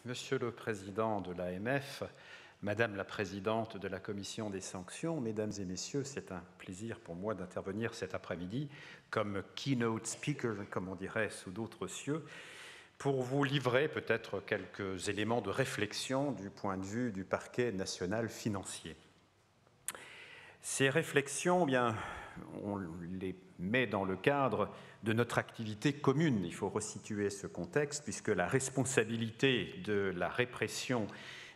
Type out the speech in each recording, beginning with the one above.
Monsieur le Président de l'AMF, Madame la Présidente de la Commission des sanctions, Mesdames et Messieurs, c'est un plaisir pour moi d'intervenir cet après-midi comme keynote speaker, comme on dirait sous d'autres cieux, pour vous livrer peut-être quelques éléments de réflexion du point de vue du parquet national financier. Ces réflexions, on les met dans le cadre de notre activité commune. Il faut resituer ce contexte puisque la responsabilité de la répression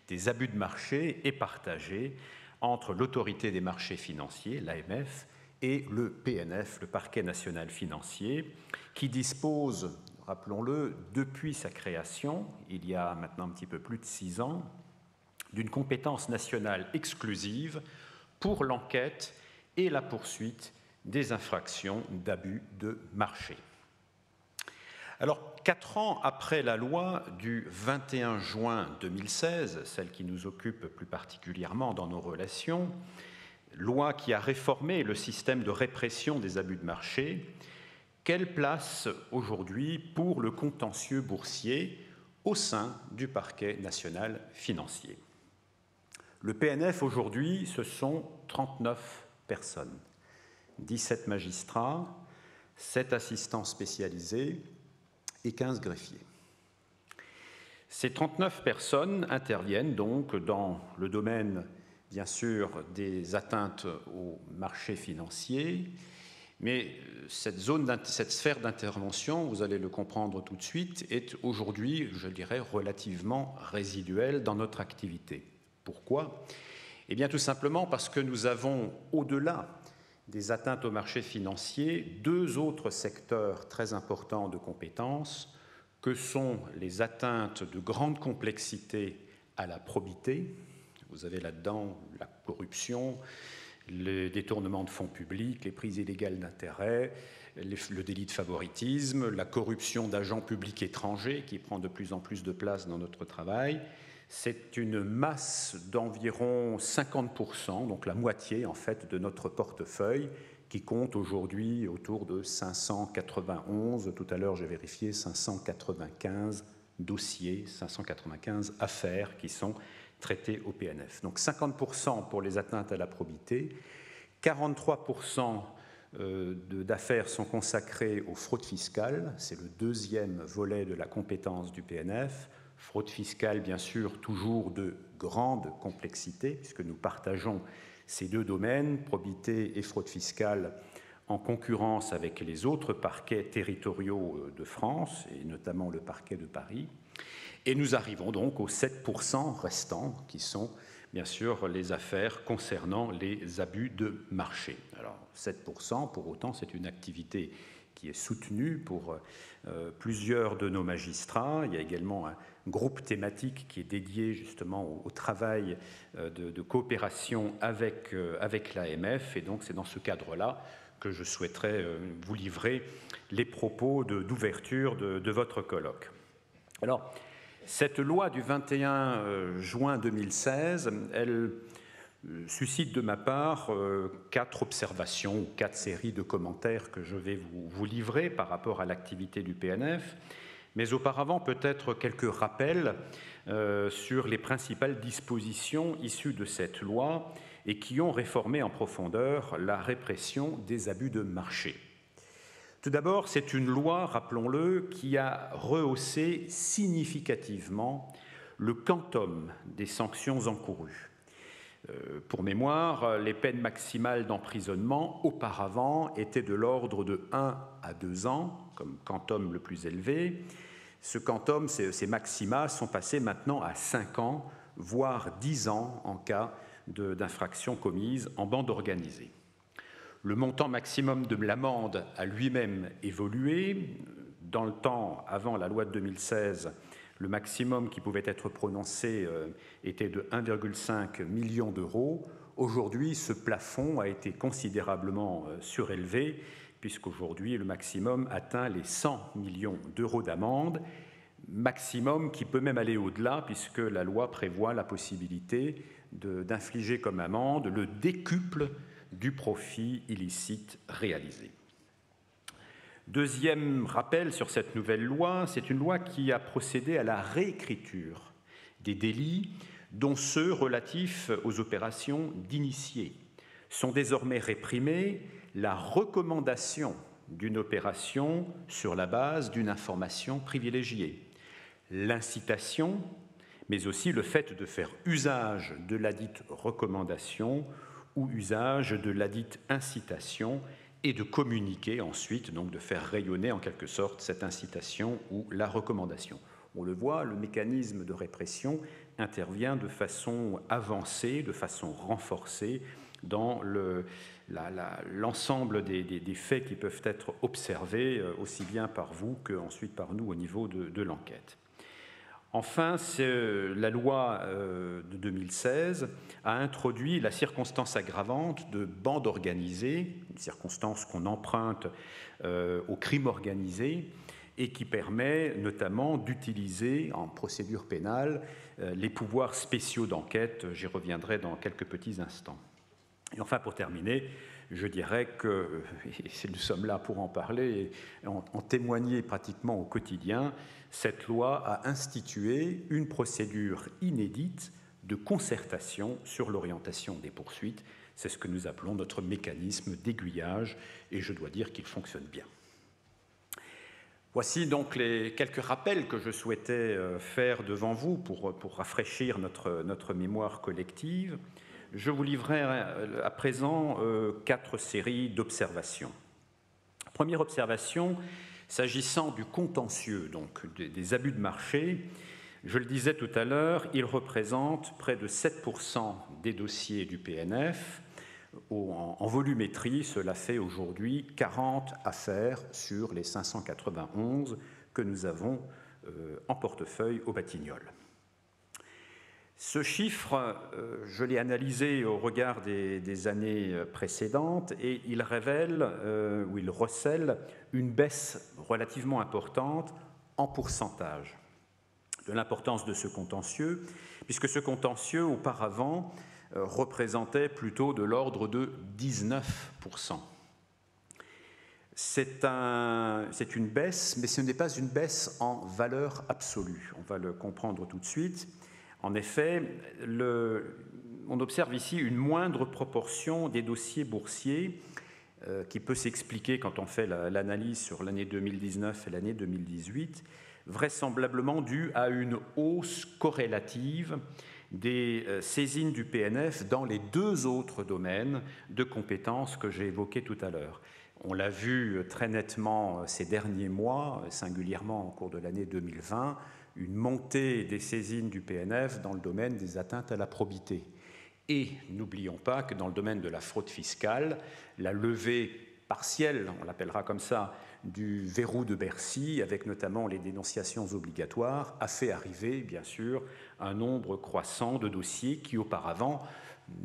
des abus de marché est partagée entre l'autorité des marchés financiers, l'AMF, et le PNF, le parquet national financier, qui dispose, rappelons-le, depuis sa création, il y a maintenant un petit peu plus de 6 ans, d'une compétence nationale exclusive pour l'enquête et la poursuite des infractions d'abus de marché. Alors, 4 ans après la loi du 21 juin 2016, celle qui nous occupe plus particulièrement dans nos relations, loi qui a réformé le système de répression des abus de marché, quelle place aujourd'hui pour le contentieux boursier au sein du parquet national financier? Le PNF aujourd'hui, ce sont 39 personnes, 17 magistrats, 7 assistants spécialisés et 15 greffiers. Ces 39 personnes interviennent donc dans le domaine, bien sûr, des atteintes au marché financier, mais cette sphère d'intervention, vous allez le comprendre tout de suite, est aujourd'hui, je dirais, relativement résiduelle dans notre activité. Pourquoi? Eh bien, tout simplement parce que nous avons, au-delà des atteintes au marché financier, 2 autres secteurs très importants de compétences, que sont les atteintes de grande complexité à la probité. Vous avez là-dedans la corruption, le détournement de fonds publics, les prises illégales d'intérêt, le délit de favoritisme, la corruption d'agents publics étrangers qui prend de plus en plus de place dans notre travail. C'est une masse d'environ 50%, donc la moitié en fait de notre portefeuille, qui compte aujourd'hui autour de 591, tout à l'heure j'ai vérifié, 595 dossiers, 595 affaires qui sont traitées au PNF. Donc 50% pour les atteintes à la probité, 43% d'affaires sont consacrées aux fraudes fiscales, c'est le 2e volet de la compétence du PNF. Fraude fiscale, bien sûr, toujours de grande complexité, puisque nous partageons ces 2 domaines, probité et fraude fiscale, en concurrence avec les autres parquets territoriaux de France, et notamment le parquet de Paris. Et nous arrivons donc aux 7% restants, qui sont, bien sûr, les affaires concernant les abus de marché. Alors, 7%, pour autant, c'est une activité qui est soutenue pour plusieurs de nos magistrats. Il y a également un groupe thématique qui est dédié justement au travail de coopération avec l'AMF. Et donc, c'est dans ce cadre-là que je souhaiterais vous livrer les propos d'ouverture de votre colloque. Alors, cette loi du 21 juin 2016, elle suscite de ma part 4 observations ou 4 séries de commentaires que je vais vous livrer par rapport à l'activité du PNF, mais auparavant peut-être quelques rappels sur les principales dispositions issues de cette loi et qui ont réformé en profondeur la répression des abus de marché. Tout d'abord, c'est une loi, rappelons-le, qui a rehaussé significativement le quantum des sanctions encourues. Pour mémoire, les peines maximales d'emprisonnement auparavant étaient de l'ordre de 1 à 2 ans, comme quantum le plus élevé. Ce quantum, ces maxima sont passés maintenant à 5 ans, voire 10 ans en cas d'infraction commise en bande organisée. Le montant maximum de l'amende a lui-même évolué. Dans le temps, avant la loi de 2016, le maximum qui pouvait être prononcé était de 1,5 million d'euros. Aujourd'hui, ce plafond a été considérablement surélevé, puisqu'aujourd'hui, le maximum atteint les 100 millions d'euros d'amende, maximum qui peut même aller au-delà, puisque la loi prévoit la possibilité d'infliger comme amende le décuple du profit illicite réalisé. Deuxième rappel sur cette nouvelle loi, c'est une loi qui a procédé à la réécriture des délits, dont ceux relatifs aux opérations d'initiés. Sont désormais réprimés la recommandation d'une opération sur la base d'une information privilégiée, l'incitation, mais aussi le fait de faire usage de ladite recommandation ou usage de ladite incitation et de communiquer ensuite, donc de faire rayonner en quelque sorte cette incitation ou la recommandation. On le voit, le mécanisme de répression intervient de façon avancée, de façon renforcée dans l'ensemble des faits qui peuvent être observés aussi bien par vous qu'ensuite par nous au niveau de l'enquête. Enfin, la loi de 2016 a introduit la circonstance aggravante de bande organisée, une circonstance qu'on emprunte au crime organisé et qui permet notamment d'utiliser en procédure pénale les pouvoirs spéciaux d'enquête. J'y reviendrai dans quelques petits instants. Et enfin, pour terminer, je dirais que, et nous sommes là pour en parler et en témoigner pratiquement au quotidien, cette loi a institué une procédure inédite de concertation sur l'orientation des poursuites. C'est ce que nous appelons notre mécanisme d'aiguillage, et je dois dire qu'il fonctionne bien. Voici donc les quelques rappels que je souhaitais faire devant vous pour rafraîchir notre mémoire collective. Je vous livrerai à présent 4 séries d'observations. Première observation, s'agissant du contentieux, donc des abus de marché, je le disais tout à l'heure, il représente près de 7% des dossiers du PNF. En volumétrie, cela fait aujourd'hui 40 affaires sur les 591 que nous avons en portefeuille au Batignolles. Ce chiffre, je l'ai analysé au regard des années précédentes et il révèle, ou il recèle, une baisse relativement importante en pourcentage de l'importance de ce contentieux, puisque ce contentieux, auparavant, représentait plutôt de l'ordre de 19%. C'est une baisse, mais ce n'est pas une baisse en valeur absolue. On va le comprendre tout de suite. En effet, on observe ici une moindre proportion des dossiers boursiers qui peut s'expliquer quand on fait l'analyse sur l'année 2019 et l'année 2018, vraisemblablement due à une hausse corrélative des saisines du PNF dans les 2 autres domaines de compétences que j'ai évoqués tout à l'heure. On l'a vu très nettement ces derniers mois, singulièrement au cours de l'année 2020, une montée des saisines du PNF dans le domaine des atteintes à la probité. Et n'oublions pas que dans le domaine de la fraude fiscale, la levée partielle, on l'appellera comme ça, du verrou de Bercy, avec notamment les dénonciations obligatoires, a fait arriver, bien sûr, un nombre croissant de dossiers qui auparavant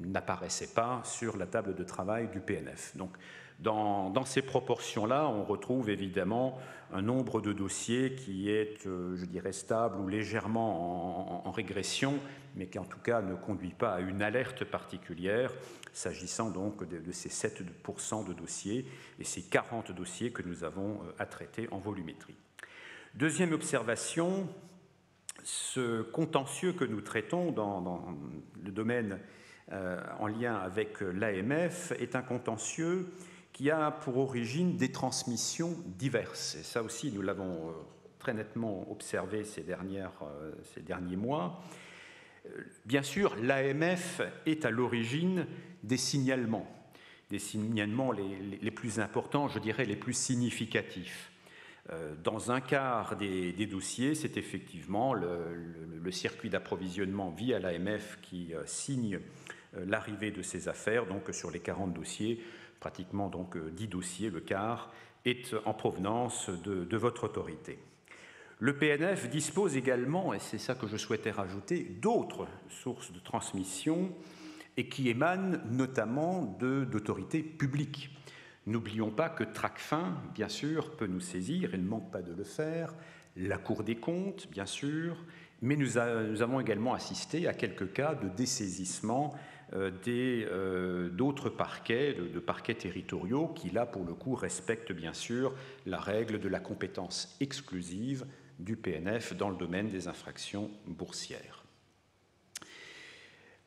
n'apparaissaient pas sur la table de travail du PNF. Donc, dans ces proportions-là, on retrouve évidemment un nombre de dossiers qui est, je dirais, stable ou légèrement en régression, mais qui en tout cas ne conduit pas à une alerte particulière, s'agissant donc de ces 7% de dossiers et ces 40 dossiers que nous avons à traiter en volumétrie. Deuxième observation, ce contentieux que nous traitons dans le domaine en lien avec l'AMF est un contentieux qui a pour origine des transmissions diverses. Et ça aussi, nous l'avons très nettement observé ces derniers mois. Bien sûr, l'AMF est à l'origine des signalements les plus importants, je dirais les plus significatifs. Dans un quart des dossiers, c'est effectivement le circuit d'approvisionnement via l'AMF qui signe l'arrivée de ces affaires. Donc sur les 40 dossiers, pratiquement donc 10 dossiers, le quart, est en provenance de votre autorité. Le PNF dispose également, et c'est ça que je souhaitais rajouter, d'autres sources de transmission et qui émanent notamment d'autorités publiques. N'oublions pas que Tracfin, bien sûr, peut nous saisir, et ne manque pas de le faire, la Cour des comptes, bien sûr, mais nous avons également assisté à quelques cas de dessaisissement d'autres parquets, de parquets territoriaux, qui là, pour le coup, respectent bien sûr la règle de la compétence exclusive du PNF dans le domaine des infractions boursières.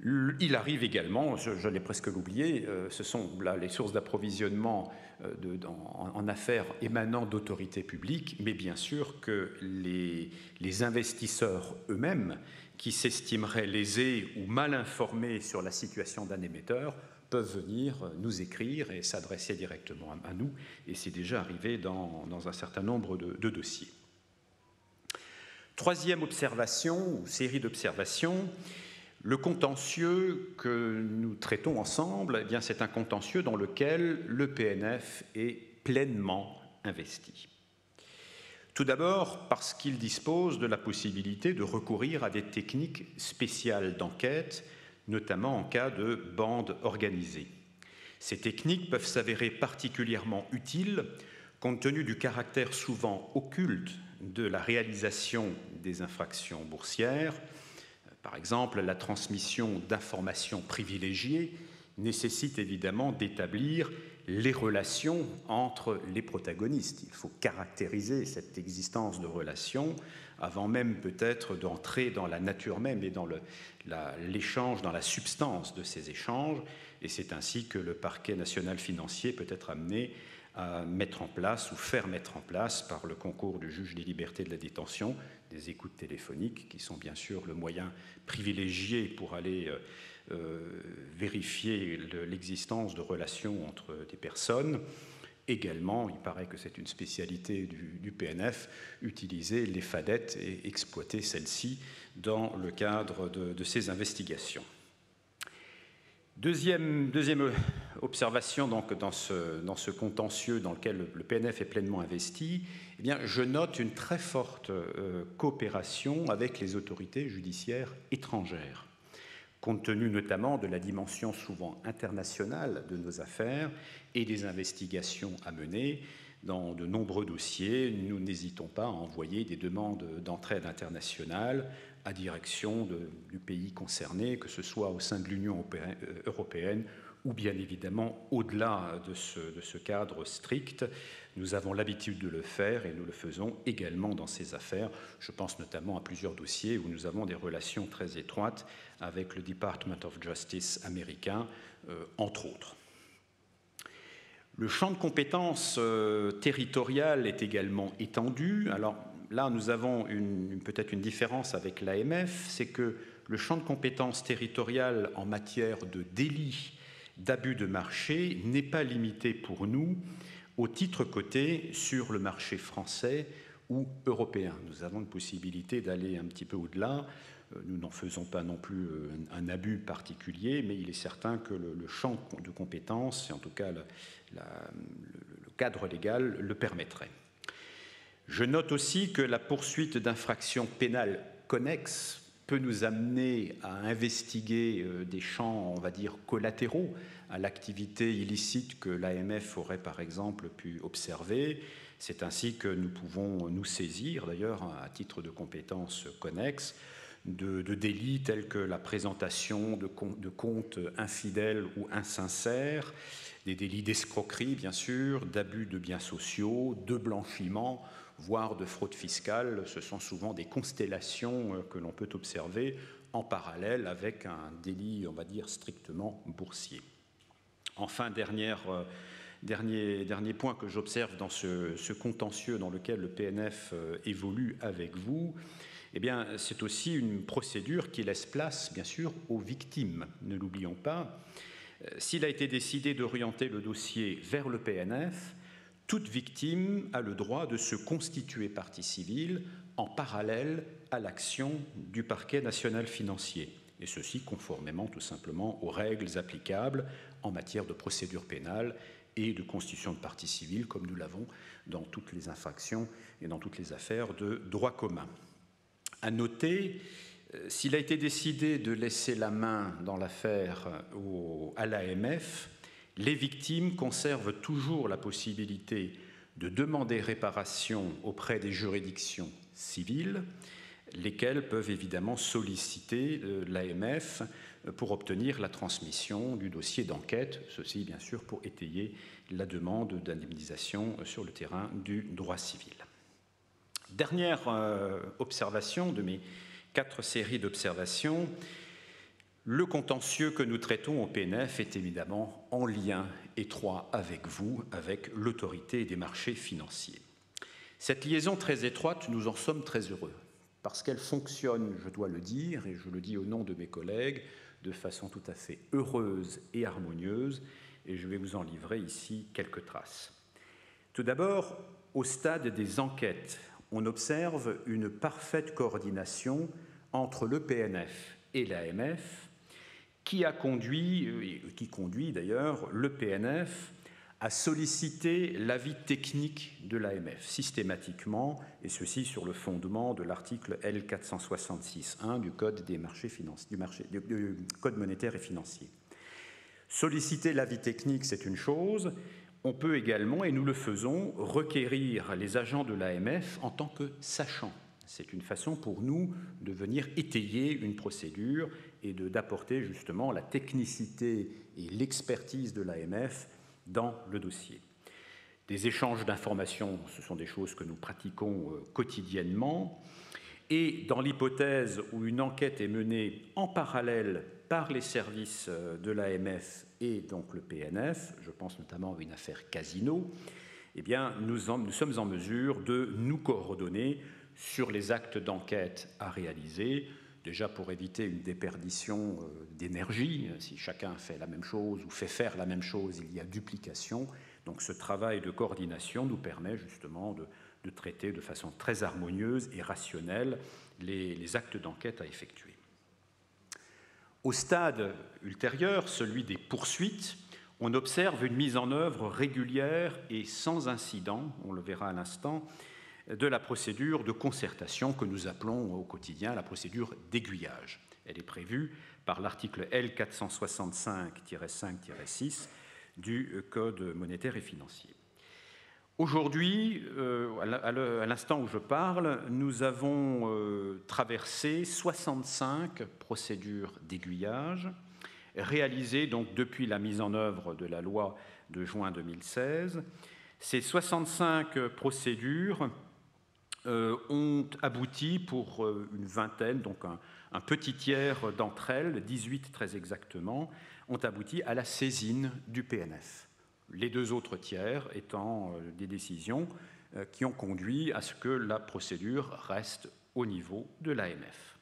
Il arrive également, je l'ai presque oublié, ce sont là les sources d'approvisionnement en affaires émanant d'autorités publiques, mais bien sûr que les investisseurs eux-mêmes, qui s'estimeraient lésés ou mal informés sur la situation d'un émetteur, peuvent venir nous écrire et s'adresser directement à nous, et c'est déjà arrivé dans un certain nombre de dossiers. Troisième observation, ou série d'observations, le contentieux que nous traitons ensemble, eh bien, c'est un contentieux dans lequel le PNF est pleinement investi. Tout d'abord parce qu'il dispose de la possibilité de recourir à des techniques spéciales d'enquête, notamment en cas de bande organisée. Ces techniques peuvent s'avérer particulièrement utiles compte tenu du caractère souvent occulte de la réalisation des infractions boursières. Par exemple, la transmission d'informations privilégiées nécessite évidemment d'établir les relations entre les protagonistes. Il faut caractériser cette existence de relations avant même peut-être d'entrer dans la nature même et dans l'échange, dans la substance de ces échanges. Et c'est ainsi que le parquet national financier peut être amené à mettre en place ou faire mettre en place par le concours du juge des libertés de la détention des écoutes téléphoniques qui sont bien sûr le moyen privilégié pour aller vérifier l'existence de relations entre des personnes. Également, il paraît que c'est une spécialité du PNF, utiliser les fadettes et exploiter celles-ci dans le cadre de ces investigations. Deuxième observation donc, dans ce contentieux dans lequel le PNF est pleinement investi, eh bien, je note une très forte coopération avec les autorités judiciaires étrangères, compte tenu notamment de la dimension souvent internationale de nos affaires et des investigations à mener. Dans de nombreux dossiers, nous n'hésitons pas à envoyer des demandes d'entraide internationale à direction du pays concerné, que ce soit au sein de l'Union européenne ou bien évidemment au-delà de ce cadre strict. Nous avons l'habitude de le faire et nous le faisons également dans ces affaires. Je pense notamment à plusieurs dossiers où nous avons des relations très étroites avec le Department of Justice américain, entre autres. Le champ de compétences territoriales est également étendu. Alors là, nous avons peut-être une différence avec l'AMF, c'est que le champ de compétences territoriales en matière de délit d'abus de marché n'est pas limité pour nous au titre coté sur le marché français ou européen. Nous avons une possibilité d'aller un petit peu au-delà. Nous n'en faisons pas non plus un abus particulier, mais il est certain que le champ de compétences, et en tout cas le cadre légal, le permettrait. Je note aussi que la poursuite d'infractions pénales connexes peut nous amener à investiguer des champs, on va dire, collatéraux à l'activité illicite que l'AMF aurait par exemple pu observer. C'est ainsi que nous pouvons nous saisir, d'ailleurs, à titre de compétences connexes, de délits tels que la présentation de comptes infidèles ou insincères, des délits d'escroquerie, bien sûr, d'abus de biens sociaux, de blanchiment, voire de fraude fiscale. Ce sont souvent des constellations que l'on peut observer en parallèle avec un délit, on va dire, strictement boursier. Enfin, dernier point que j'observe dans ce contentieux dans lequel le PNF évolue avec vous, eh bien, c'est aussi une procédure qui laisse place, bien sûr, aux victimes. Ne l'oublions pas. S'il a été décidé d'orienter le dossier vers le PNF, toute victime a le droit de se constituer partie civile en parallèle à l'action du parquet national financier, et ceci conformément tout simplement aux règles applicables en matière de procédure pénale et de constitution de partie civile, comme nous l'avons dans toutes les infractions et dans toutes les affaires de droit commun. À noter, s'il a été décidé de laisser la main dans l'affaire à l'AMF, les victimes conservent toujours la possibilité de demander réparation auprès des juridictions civiles, lesquelles peuvent évidemment solliciter l'AMF pour obtenir la transmission du dossier d'enquête, ceci bien sûr pour étayer la demande d'indemnisation sur le terrain du droit civil. Dernière observation de mes 4 séries d'observations, Le contentieux que nous traitons au PNF est évidemment en lien étroit avec vous, avec l'autorité des marchés financiers. Cette liaison très étroite, nous en sommes très heureux, parce qu'elle fonctionne, je dois le dire, et je le dis au nom de mes collègues, de façon tout à fait heureuse et harmonieuse, et je vais vous en livrer ici quelques traces. Tout d'abord, au stade des enquêtes, on observe une parfaite coordination entre le PNF et l'AMF, qui conduit d'ailleurs le PNF à solliciter l'avis technique de l'AMF systématiquement, et ceci sur le fondement de l'article L466.1 du Code des marchés financiers, du Code monétaire et financier. Solliciter l'avis technique, c'est une chose. On peut également, et nous le faisons, requérir les agents de l'AMF en tant que sachants. C'est une façon pour nous de venir étayer une procédure et d'apporter justement la technicité et l'expertise de l'AMF dans le dossier. Des échanges d'informations, ce sont des choses que nous pratiquons quotidiennement. Et dans l'hypothèse où une enquête est menée en parallèle par les services de l'AMF et donc le PNF, je pense notamment à une affaire Casino, eh bien, nous sommes en mesure de nous coordonner sur les actes d'enquête à réaliser, déjà pour éviter une déperdition d'énergie. Si chacun fait la même chose ou fait faire la même chose, il y a duplication. Donc ce travail de coordination nous permet justement de traiter de façon très harmonieuse et rationnelle les actes d'enquête à effectuer. Au stade ultérieur, celui des poursuites, on observe une mise en œuvre régulière et sans incident, on le verra à l'instant, de la procédure de concertation que nous appelons au quotidien la procédure d'aiguillage. Elle est prévue par l'article L465-5-6 du Code monétaire et financier. Aujourd'hui, à l'instant où je parle, nous avons traversé 65 procédures d'aiguillage réalisées donc depuis la mise en œuvre de la loi de juin 2016. Ces 65 procédures ont abouti pour une vingtaine, donc un petit tiers d'entre elles, 18 très exactement, ont abouti à la saisine du PNF. Les deux autres tiers étant des décisions qui ont conduit à ce que la procédure reste au niveau de l'AMF.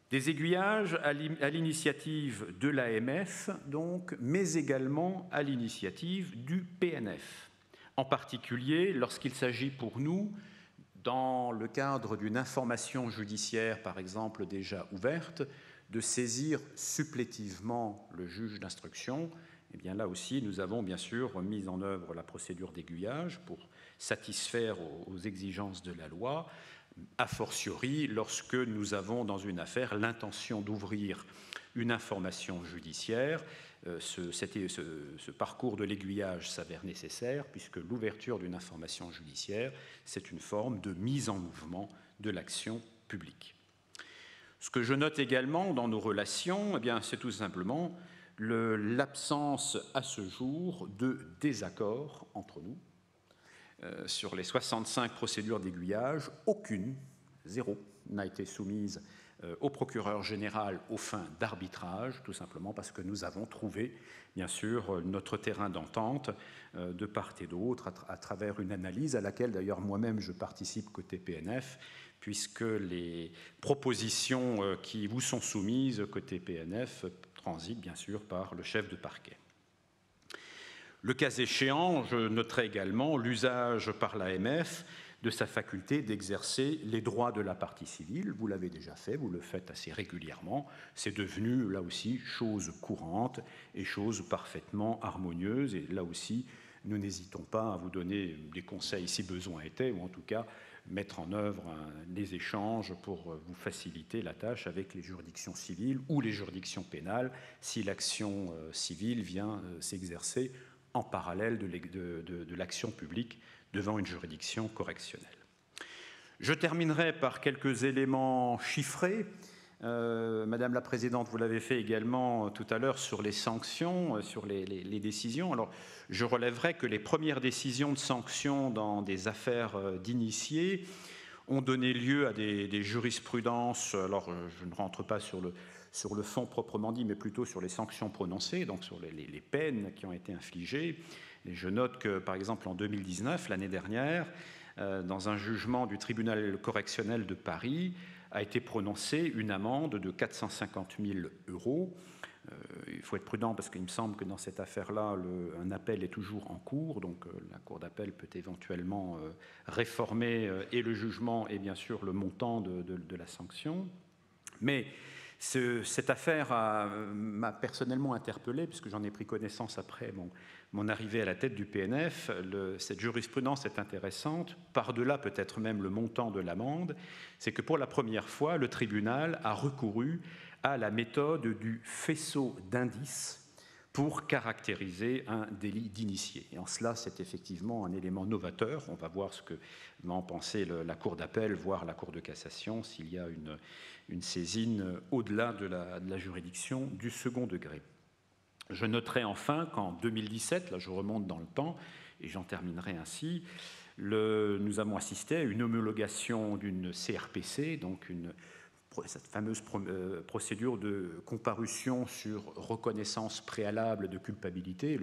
Des aiguillages à l'initiative de l'AMF, donc, mais également à l'initiative du PNF, en particulier lorsqu'il s'agit pour nous, dans le cadre d'une information judiciaire, par exemple, déjà ouverte, de saisir supplétivement le juge d'instruction. Eh bien, là aussi, nous avons bien sûr mis en œuvre la procédure d'aiguillage pour satisfaire aux exigences de la loi, a fortiori lorsque nous avons dans une affaire l'intention d'ouvrir une information judiciaire. Ce parcours de l'aiguillage s'avère nécessaire puisque l'ouverture d'une information judiciaire, c'est une forme de mise en mouvement de l'action publique. Ce que je note également dans nos relations, eh bien, c'est tout simplement l'absence à ce jour de désaccord entre nous. Sur les 65 procédures d'aiguillage, aucune, zéro, n'a été soumise au procureur général aux fins d'arbitrage, tout simplement parce que nous avons trouvé, bien sûr, notre terrain d'entente de part et d'autre à travers une analyse à laquelle, d'ailleurs, moi-même, je participe côté PNF, puisque les propositions qui vous sont soumises côté PNF transitent, bien sûr, par le chef de parquet. Le cas échéant, je noterai également l'usage par l'AMF de sa faculté d'exercer les droits de la partie civile. Vous l'avez déjà fait, vous le faites assez régulièrement. C'est devenu, là aussi, chose courante et chose parfaitement harmonieuse. Et là aussi, nous n'hésitons pas à vous donner des conseils si besoin était, ou en tout cas mettre en œuvre des échanges pour vous faciliter la tâche avec les juridictions civiles ou les juridictions pénales si l'action civile vient s'exercer en parallèle de l'action publique devant une juridiction correctionnelle. Je terminerai par quelques éléments chiffrés. Madame la Présidente, vous l'avez fait également tout à l'heure sur les sanctions, sur les décisions. Alors, je relèverai que les premières décisions de sanctions dans des affaires d'initiés ont donné lieu à des jurisprudences. Alors, je ne rentre pas sur le fond proprement dit, mais plutôt sur les sanctions prononcées, donc sur les peines qui ont été infligées. Et je note que, par exemple, en 2019, l'année dernière, dans un jugement du tribunal correctionnel de Paris, a été prononcée une amende de 450 000 €. Il faut être prudent parce qu'il me semble que dans cette affaire-là, un appel est toujours en cours, donc la Cour d'appel peut éventuellement réformer et le jugement et bien sûr le montant de la sanction. Mais cette affaire m'a personnellement interpellé, puisque j'en ai pris connaissance après mon arrivée à la tête du PNF. Cette jurisprudence est intéressante, par-delà peut-être même le montant de l'amende, c'est que pour la première fois, le tribunal a recouru à la méthode du faisceau d'indices pour caractériser un délit d'initié. Et en cela, c'est effectivement un élément novateur. On va voir ce que va en penser la Cour d'appel, voire la Cour de cassation, s'il y a une saisine au-delà de la juridiction du second degré. Je noterai enfin qu'en 2017, là je remonte dans le temps, et j'en terminerai ainsi, nous avons assisté à une homologation d'une CRPC, donc cette fameuse procédure de comparution sur reconnaissance préalable de culpabilité,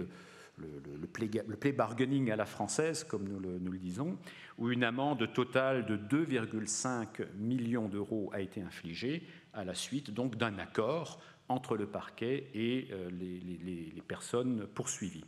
le plea bargaining à la française, comme nous le disons, où une amende totale de 2,5 millions d'euros a été infligée à la suite donc d'un accord entre le parquet et les personnes poursuivies.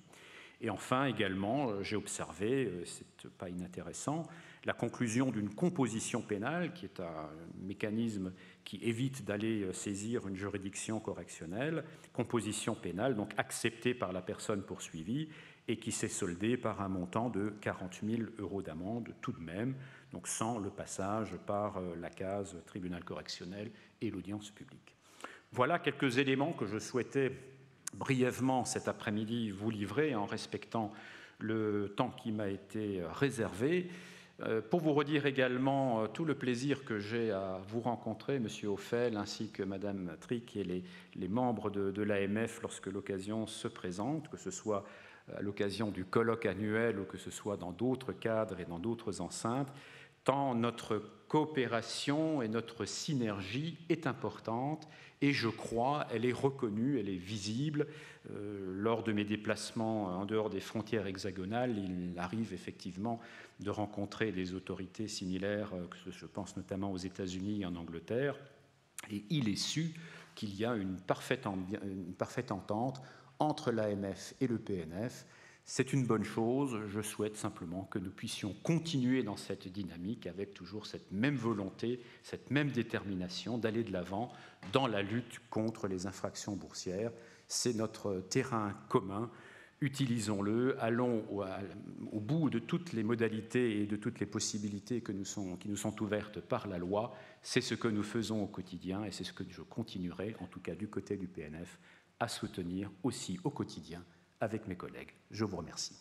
Et enfin, également, j'ai observé, c'est pas inintéressant, la conclusion d'une composition pénale, qui est un mécanisme qui évite d'aller saisir une juridiction correctionnelle, composition pénale donc acceptée par la personne poursuivie et qui s'est soldée par un montant de 40 000 € d'amende tout de même, donc sans le passage par la case tribunal correctionnel et l'audience publique. Voilà quelques éléments que je souhaitais brièvement cet après-midi vous livrer en respectant le temps qui m'a été réservé. Pour vous redire également tout le plaisir que j'ai à vous rencontrer, Monsieur Ophel, ainsi que Madame Trick et les membres de l'AMF lorsque l'occasion se présente, que ce soit à l'occasion du colloque annuel ou que ce soit dans d'autres cadres et dans d'autres enceintes, tant notre coopération et notre synergie est importante et je crois elle est reconnue, elle est visible. Lors de mes déplacements en dehors des frontières hexagonales, il arrive effectivement de rencontrer des autorités similaires, je pense notamment aux États-Unis et en Angleterre, et il est su qu'il y a une parfaite entente entre l'AMF et le PNF. C'est une bonne chose, je souhaite simplement que nous puissions continuer dans cette dynamique avec toujours cette même volonté, cette même détermination d'aller de l'avant dans la lutte contre les infractions boursières. C'est notre terrain commun, utilisons-le, allons au bout de toutes les modalités et de toutes les possibilités qui nous sont ouvertes par la loi. C'est ce que nous faisons au quotidien et c'est ce que je continuerai, en tout cas du côté du PNF, à soutenir aussi au quotidien avec mes collègues. Je vous remercie.